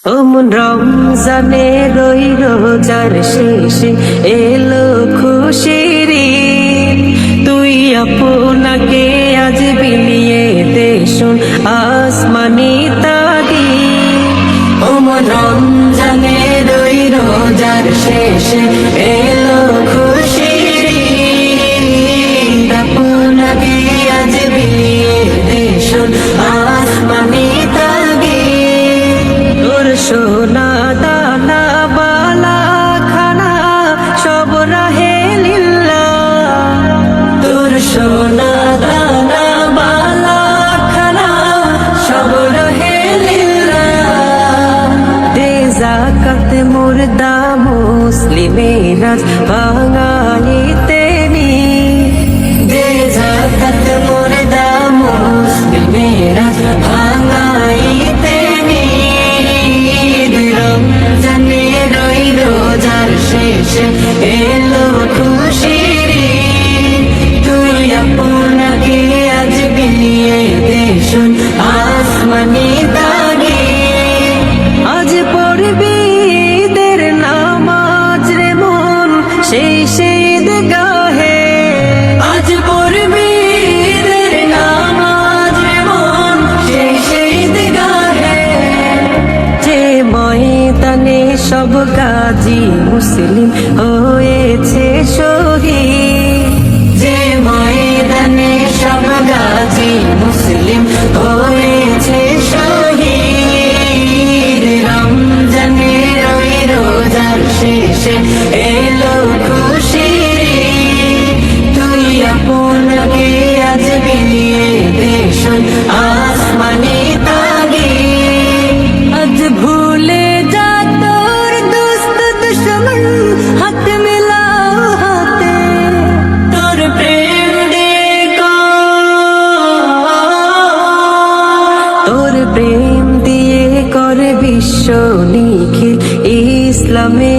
ওমন রমজানে রই রোজার শেষে এলো খুশির ঈদ। তুই আপনাকে আজ বিলিয়ে দে শোন আসমানি তাগিদ। ওমন রমজানে রই রোজার শেষে এলো খুশির ঈদ। আপনাকে আজ বিলিয়ে দে শোন আসমানি তাগিদ। তোর সোনা দানা বালা খানা সব রাহে লিল্লাহ। তোর সোনা দানা বালা খানা সব রাহে লিল্লাহ। দে যাকাত মুর্দা মুসলিমেরা বাঙালিতে নি। দে যাকাত মুর্দা মুসলিমেরা বাঙালিতে নি। রমজানে রই রোজার শেষে এলো খুশির ঈদ। তুই আপনাকে আজ বিলিয়ে দে শোন আসমানি তাগিদ। আজ পড়বি ঈদের নামাজ রে মন সেই ঈদগাহে। আজ পড়বি ঈদের নামাজ রে মন সেই ঈদগাহে। যে ময়দানে সব গাজী মুসলিম হয়েছে শহীদ। যে ময়দানে সব গাজী মুসলিম হয়েছে শহীদ। রমজানে রই রোজার শেষে এলো খুশির ঈদ। তুই আপনাকে আজ বিলিয়ে দে শোন আসমানি তাগিদ। আজ ভুলে যা তোর দুস্ত দুশ্মন হাত মিলাও হাতে। তোর প্রেম তোর প্রেম দিয়ে করে বিশ্ব নিখিল ইসলামে